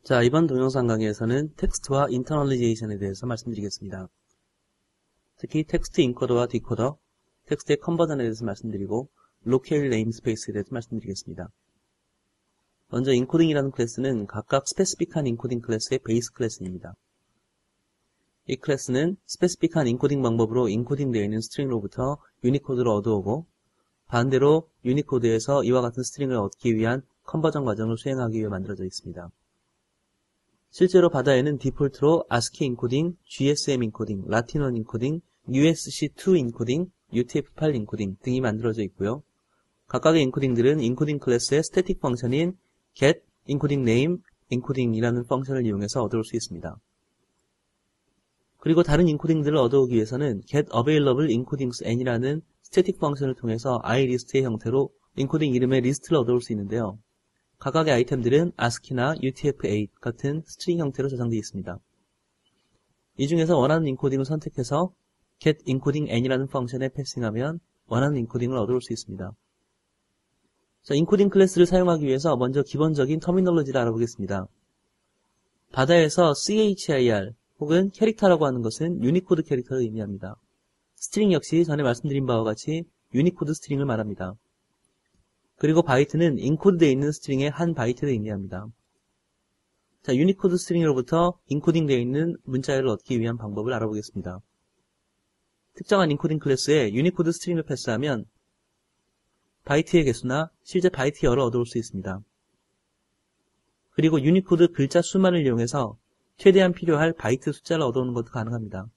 자, 이번 동영상 강의에서는 텍스트와 인터널리제이션에 대해서 말씀드리겠습니다. 특히 텍스트 인코더와 디코더, 텍스트의 컨버전에 대해서 말씀드리고 로케일 네임스페이스에 대해서 말씀드리겠습니다. 먼저 인코딩이라는 클래스는 각각 스페시픽한 인코딩 클래스의 베이스 클래스입니다. 이 클래스는 스페시픽한 인코딩 방법으로 인코딩되어 있는 스트링으로부터 유니코드를 얻어오고 반대로 유니코드에서 이와 같은 스트링을 얻기 위한 컨버전 과정을 수행하기 위해 만들어져 있습니다. 실제로 바다에는 디폴트로 ASCII 인코딩, GSM 인코딩, 라틴1 인코딩, USC2 인코딩, UTF-8 인코딩 등이 만들어져 있고요. 각각의 인코딩들은 인코딩 클래스의 스태틱 펑션인 get, encoding name, encoding이라는 펑션을 이용해서 얻어올 수 있습니다. 그리고 다른 인코딩들을 얻어오기 위해서는 get available encodings n이라는 스태틱 펑션을 통해서 iList의 형태로 인코딩 이름의 리스트를 얻어올 수 있는데요. 각각의 아이템들은 ASCII나 UTF-8 같은 스트링 형태로 저장되어 있습니다. 이 중에서 원하는 인코딩을 선택해서 get encoding n이라는 펑션에 패싱하면 원하는 인코딩을 얻어올 수 있습니다. 자, 인코딩 클래스를 사용하기 위해서 먼저 기본적인 터미널로지를 알아보겠습니다. 바다에서 char 혹은 캐릭터라고 하는 것은 유니코드 캐릭터를 의미합니다. 스트링 역시 전에 말씀드린 바와 같이 유니코드 스트링을 말합니다. 그리고 바이트는 인코드되어 있는 스트링의 한 바이트를 의미합니다. 자, 유니코드 스트링으로부터 인코딩되어 있는 문자열을 얻기 위한 방법을 알아보겠습니다. 특정한 인코딩 클래스에 유니코드 스트링을 패스하면 바이트의 개수나 실제 바이트 열을 얻어올 수 있습니다. 그리고 유니코드 글자 수만을 이용해서 최대한 필요할 바이트 숫자를 얻어오는 것도 가능합니다.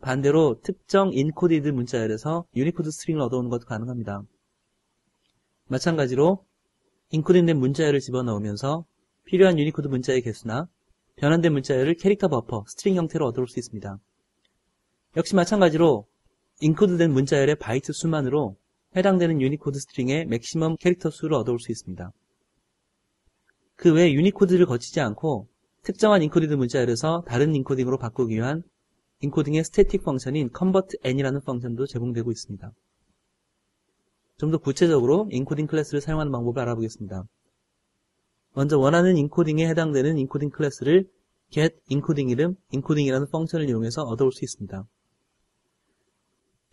반대로 특정 인코디드 문자열에서 유니코드 스트링을 얻어오는 것도 가능합니다. 마찬가지로 인코딩된 문자열을 집어넣으면서 필요한 유니코드 문자의 개수나 변환된 문자열을 캐릭터 버퍼, 스트링 형태로 얻어올 수 있습니다. 역시 마찬가지로 인코드된 문자열의 바이트 수만으로 해당되는 유니코드 스트링의 맥시멈 캐릭터 수를 얻어올 수 있습니다. 그 외에 유니코드를 거치지 않고 특정한 인코디드 문자열에서 다른 인코딩으로 바꾸기 위한 인코딩의 스태틱 펑션인 convertN이라는 펑션도 제공되고 있습니다. 좀 더 구체적으로 인코딩 클래스를 사용하는 방법을 알아보겠습니다. 먼저 원하는 인코딩에 해당되는 인코딩 클래스를 get encoding 이름, encoding이라는 펑션을 이용해서 얻어올 수 있습니다.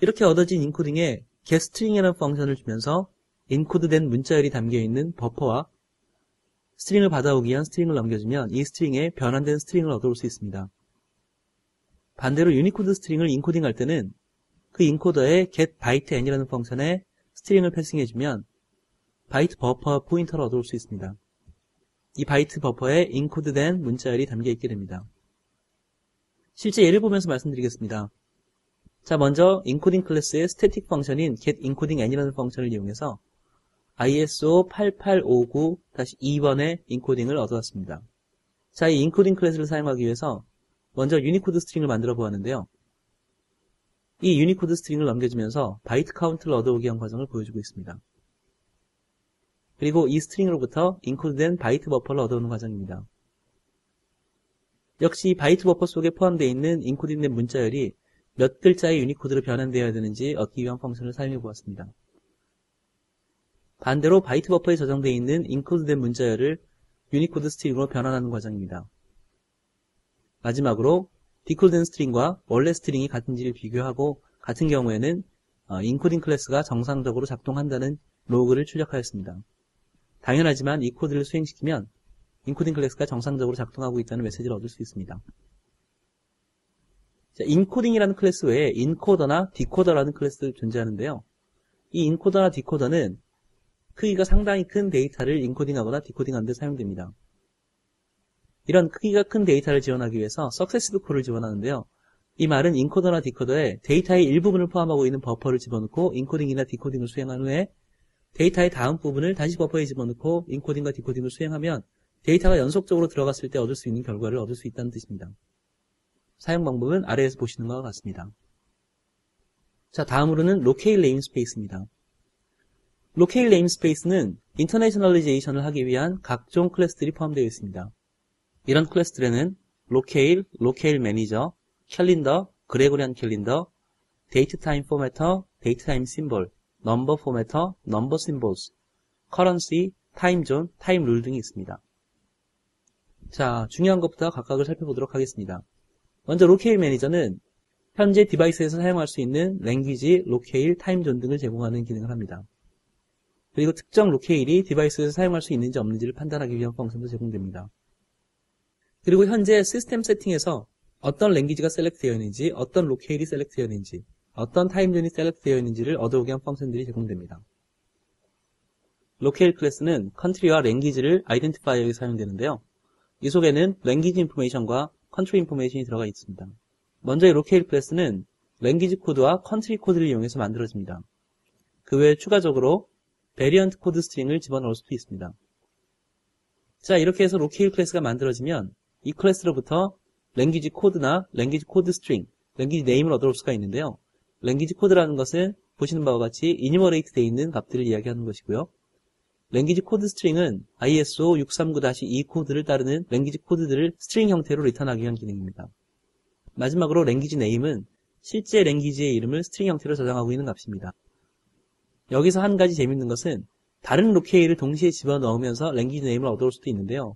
이렇게 얻어진 인코딩에 getString이라는 펑션을 주면서 인코드된 문자열이 담겨있는 버퍼와 스트링을 받아오기 위한 스트링을 넘겨주면 이 스트링에 변환된 스트링을 얻어올 수 있습니다. 반대로 유니코드 스트링을 인코딩할 때는 그 인코더의 getByteN이라는 펑션에 스트링을 패싱해주면 바이트 버퍼 포인터를 얻어올 수 있습니다. 이 바이트 버퍼에 인코드된 문자열이 담겨있게 됩니다. 실제 예를 보면서 말씀드리겠습니다. 자, 먼저 인코딩 클래스의 스태틱 펑션인 getEncodingN이라는 펑션을 이용해서 ISO 8859-2번의 인코딩을 얻어왔습니다. 자, 이 인코딩 클래스를 사용하기 위해서 먼저 유니코드 스트링을 만들어 보았는데요. 이 유니코드 스트링을 넘겨주면서 바이트 카운트를 얻어오기 위한 과정을 보여주고 있습니다. 그리고 이 스트링으로부터 인코드된 바이트 버퍼를 얻어오는 과정입니다. 역시 바이트 버퍼 속에 포함되어 있는 인코딩된 문자열이 몇 글자의 유니코드로 변환되어야 되는지 얻기 위한 펑션을 사용해 보았습니다. 반대로 바이트 버퍼에 저장되어 있는 인코드된 문자열을 유니코드 스트링으로 변환하는 과정입니다. 마지막으로 디코드된 스트링과 원래 스트링이 같은지를 비교하고 같은 경우에는 인코딩 클래스가 정상적으로 작동한다는 로그를 출력하였습니다. 당연하지만 이 코드를 수행시키면 인코딩 클래스가 정상적으로 작동하고 있다는 메시지를 얻을 수 있습니다. 자, 인코딩이라는 클래스 외에 인코더나 디코더라는 클래스도 존재하는데요. 이 인코더나 디코더는 크기가 상당히 큰 데이터를 인코딩하거나 디코딩하는 데 사용됩니다. 이런 크기가 큰 데이터를 지원하기 위해서 석세시브 콜을 지원하는데요. 이 말은 인코더나 디코더에 데이터의 일부분을 포함하고 있는 버퍼를 집어넣고 인코딩이나 디코딩을 수행한 후에 데이터의 다음 부분을 다시 버퍼에 집어넣고 인코딩과 디코딩을 수행하면 데이터가 연속적으로 들어갔을 때 얻을 수 있는 결과를 얻을 수 있다는 뜻입니다. 사용 방법은 아래에서 보시는 것과 같습니다. 자, 다음으로는 로케일 네임스페이스입니다. 로케일 네임스페이스는 인터내셔널리제이션을 하기 위한 각종 클래스들이 포함되어 있습니다. 이런 클래스들에는 로케일, 로케일 매니저, 캘린더, 그레고리안 캘린더, 데이트 타임 포매터, 데이트 타임 심볼, 넘버 포매터, 넘버 심볼스, 커런시, 타임 존, 타임 룰 등이 있습니다. 자, 중요한 것부터 각각을 살펴보도록 하겠습니다. 먼저 로케일 매니저는 현재 디바이스에서 사용할 수 있는 랭귀지, 로케일, 타임존 등을 제공하는 기능을 합니다. 그리고 특정 로케일이 디바이스에서 사용할 수 있는지 없는지를 판단하기 위한 펑션도 제공됩니다. 그리고 현재 시스템 세팅에서 어떤 랭귀지가 셀렉트되어 있는지, 어떤 로케일이 셀렉트되어 있는지, 어떤 타임존이 셀렉트되어 있는지를 얻어오게 한 펑션들이 제공됩니다. 로케일 클래스는 컨트리와 랭귀지를 아이덴티파이어에 사용되는데요. 이 속에는 랭귀지 인포메이션과 컨트리 인포메이션이 들어가 있습니다. 먼저 이 로케일 클래스는 랭귀지 코드와 컨트리 코드를 이용해서 만들어집니다. 그 외에 추가적으로 베리언트 코드 스트링을 집어넣을 수도 있습니다. 자, 이렇게 해서 로케일 클래스가 만들어지면 이 클래스로부터 랭귀지 코드나 랭귀지 코드 스트링, 랭귀지 네임을 얻어올 수가 있는데요. 랭귀지 코드라는 것은 보시는 바와 같이 이니머레이트 되어 있는 값들을 이야기하는 것이고요. 랭귀지 코드 스트링은 ISO 639-2 코드를 따르는 랭귀지 코드들을 스트링 형태로 리턴하기 위한 기능입니다. 마지막으로 랭귀지 네임은 실제 랭귀지의 이름을 스트링 형태로 저장하고 있는 값입니다. 여기서 한 가지 재밌는 것은 다른 로케일을 동시에 집어넣으면서 랭귀지 네임을 얻어올 수도 있는데요.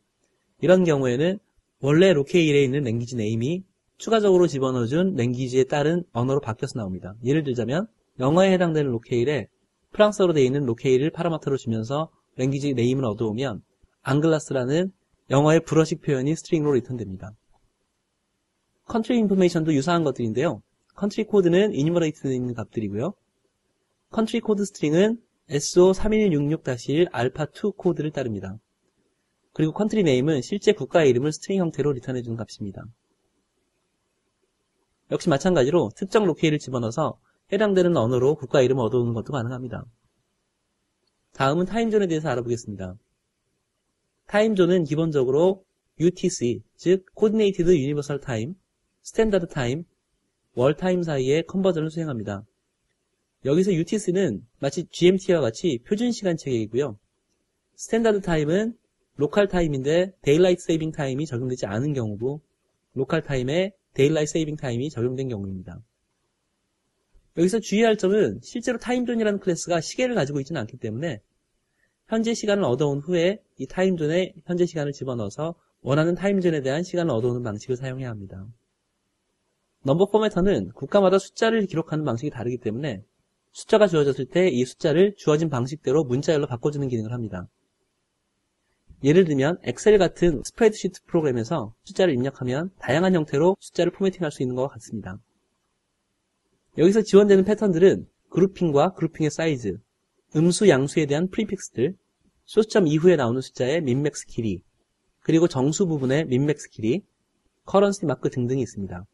이런 경우에는 원래 로케일에 있는 랭귀지 네임이 추가적으로 집어넣어준 랭귀지에 따른 언어로 바뀌어서 나옵니다. 예를 들자면 영어에 해당되는 로케일에 프랑스어로 되어 있는 로케일을 파라마터로 주면서 랭귀지 네임을 얻어오면 앙글라스라는 영어의 불어식 표현이 스트링으로 리턴됩니다. 컨트리 인포메이션도 유사한 것들인데요. 컨트리 코드는 이니머레이트 되어 있는 값들이고요. 컨트리 코드 스트링은 SO3166-1 알파2 코드를 따릅니다. 그리고 컨트리 네임은 실제 국가의 이름을 스트링 형태로 리턴해주는 값입니다. 역시 마찬가지로 특정 로케일을 집어넣어서 해당되는 언어로 국가 이름을 얻어오는 것도 가능합니다. 다음은 타임존에 대해서 알아보겠습니다. 타임존은 기본적으로 UTC, 즉 Coordinated Universal Time, Standard Time, 월 타임 사이의 컨버전을 수행합니다. 여기서 UTC는 마치 GMT와 같이 표준 시간 체계이고요. 스탠다드 타임은 로컬 타임인데 데일라이트 세이빙 타임이 적용되지 않은 경우고 로컬 타임에 데일라이트 세이빙 타임이 적용된 경우입니다. 여기서 주의할 점은 실제로 타임존이라는 클래스가 시계를 가지고 있지는 않기 때문에 현재 시간을 얻어온 후에 이 타임존에 현재 시간을 집어넣어서 원하는 타임존에 대한 시간을 얻어오는 방식을 사용해야 합니다. 넘버 포매터는 국가마다 숫자를 기록하는 방식이 다르기 때문에 숫자가 주어졌을 때 이 숫자를 주어진 방식대로 문자열로 바꿔주는 기능을 합니다. 예를 들면 엑셀 같은 스프레드시트 프로그램에서 숫자를 입력하면 다양한 형태로 숫자를 포매팅할 수 있는 것과 같습니다. 여기서 지원되는 패턴들은 그룹핑과 그룹핑의 사이즈, 음수, 양수에 대한 프리픽스들, 소수점 이후에 나오는 숫자의 민맥스 길이, 그리고 정수 부분의 민맥스 길이, 커런시 마크 등등이 있습니다.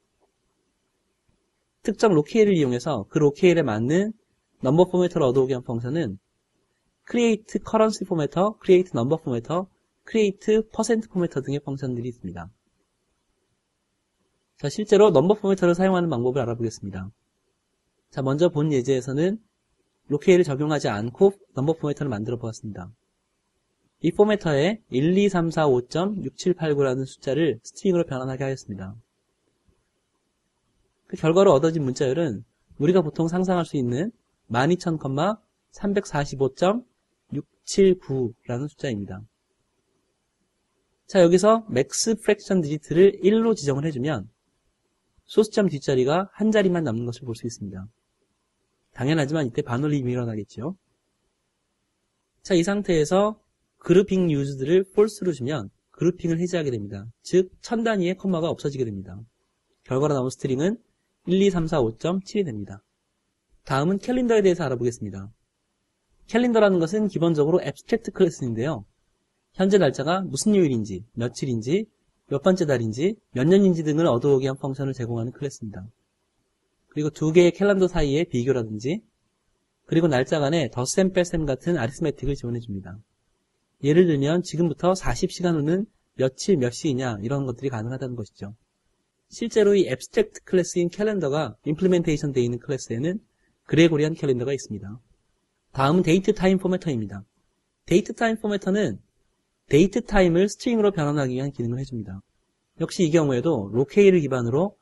특정 로케일을 이용해서 그 로케일에 맞는 넘버 포매터를 얻어오게 한 펑션은 create currency formatter, create number formatter, create percent formatter 등의 펑션들이 있습니다. 자, 실제로 넘버 포매터를 사용하는 방법을 알아보겠습니다. 자, 먼저 본 예제에서는 로케일을 적용하지 않고 넘버 포매터를 만들어 보았습니다. 이 포매터에 12345.6789라는 숫자를 스트링으로 변환하게 하였습니다. 그 결과로 얻어진 문자열은 우리가 보통 상상할 수 있는 12000,345.679라는 숫자입니다. 자, 여기서 맥스 프랙션 디지트를 1로 지정을 해주면 소수점 뒷자리가 한 자리만 남는 것을 볼 수 있습니다. 당연하지만 이때 반올림이 일어나겠죠. 자, 이 상태에서 그룹핑 유즈들을 false로 주면 그룹핑을 해제하게 됩니다. 즉, 1000단위의 컴마가 없어지게 됩니다. 결과로 나온 스트링은 12345.7이 됩니다. 다음은 캘린더에 대해서 알아보겠습니다. 캘린더라는 것은 기본적으로 앱스트랙트 클래스인데요. 현재 날짜가 무슨 요일인지, 며칠인지, 몇 번째 달인지, 몇 년인지 등을 얻어오게 한 펑션을 제공하는 클래스입니다. 그리고 두 개의 캘린더 사이의 비교라든지, 그리고 날짜 간의 덧셈 뺄셈 같은 아리스메틱을 지원해줍니다. 예를 들면 지금부터 40시간 후는 며칠 몇 시이냐 이런 것들이 가능하다는 것이죠. 실제로 이 앱스트랙트 클래스인 캘린더가 임플리멘테이션 되어 있는 클래스에는 그레고리안 캘린더가 있습니다. 다음은 데이트 타임 포매터입니다. 데이트 타임 포매터는 데이트 타임을 스트링으로 변환하기 위한 기능을 해줍니다. 역시 이 경우에도 로케일을 기반으로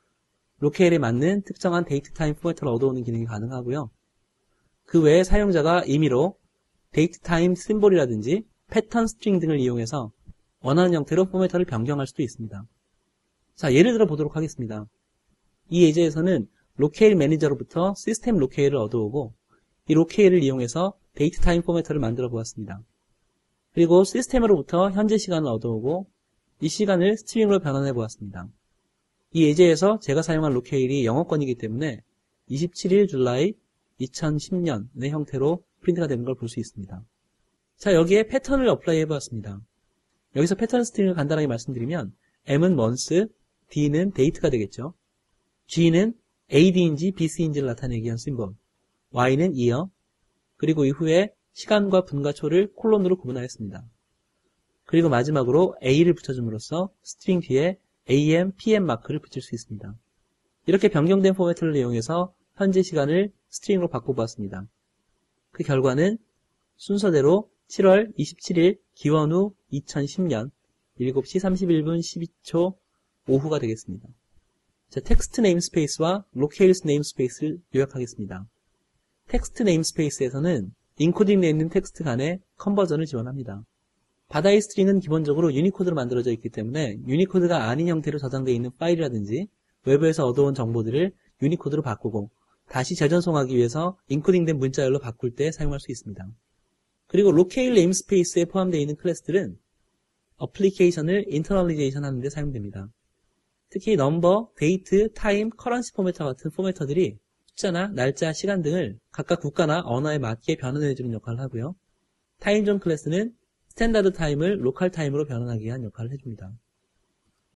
로케일에 맞는 특정한 데이트 타임 포매터를 얻어오는 기능이 가능하고요. 그 외에 사용자가 임의로 데이트 타임 심볼이라든지 패턴 스트링 등을 이용해서 원하는 형태로 포매터를 변경할 수도 있습니다. 자, 예를 들어 보도록 하겠습니다. 이 예제에서는 로케일 매니저로부터 시스템 로케일을 얻어오고 이 로케일을 이용해서 데이트 타임 포매터를 만들어 보았습니다. 그리고 시스템으로부터 현재 시간을 얻어오고 이 시간을 스트링으로 변환해 보았습니다. 이 예제에서 제가 사용한 로케일이 영어권이기 때문에 27일 줄라이 2010년의 형태로 프린트가 되는 걸 볼 수 있습니다. 자, 여기에 패턴을 어플라이 해보았습니다. 여기서 패턴 스트링을 간단하게 말씀드리면 M은 month, D는 date가 되겠죠. G는 AD인지 BC인지를 나타내기 위한 심볼, Y는 year, 그리고 이후에 시간과 분과 초를 콜론으로 구분하였습니다. 그리고 마지막으로 A를 붙여줌으로써 스트링 뒤에 AM, PM 마크를 붙일 수 있습니다. 이렇게 변경된 포매트를 이용해서 현재 시간을 스트링으로 바꿔보았습니다. 그 결과는 순서대로 7월 27일 기원후 2010년 7시 31분 12초 오후가 되겠습니다. 자, 텍스트 네임스페이스와 로케일스 네임스페이스를 요약하겠습니다. 텍스트 네임스페이스에서는 인코딩 되어 있는 텍스트 간의 컨버전을 지원합니다. 바다의 스트링은 기본적으로 유니코드로 만들어져 있기 때문에 유니코드가 아닌 형태로 저장되어 있는 파일이라든지 외부에서 얻어온 정보들을 유니코드로 바꾸고 다시 재전송하기 위해서 인코딩된 문자열로 바꿀 때 사용할 수 있습니다. 그리고 로케일 네임스페이스에 포함되어 있는 클래스들은 어플리케이션을 인터널리제이션 하는 데 사용됩니다. 특히 넘버, 데이트, 타임, 커런시 포매터 같은 포매터들이 숫자나 날짜, 시간 등을 각각 국가나 언어에 맞게 변환해주는 역할을 하고요. 타임존 클래스는 스탠다드 타임을 로컬 타임으로 변환하기 위한 역할을 해줍니다.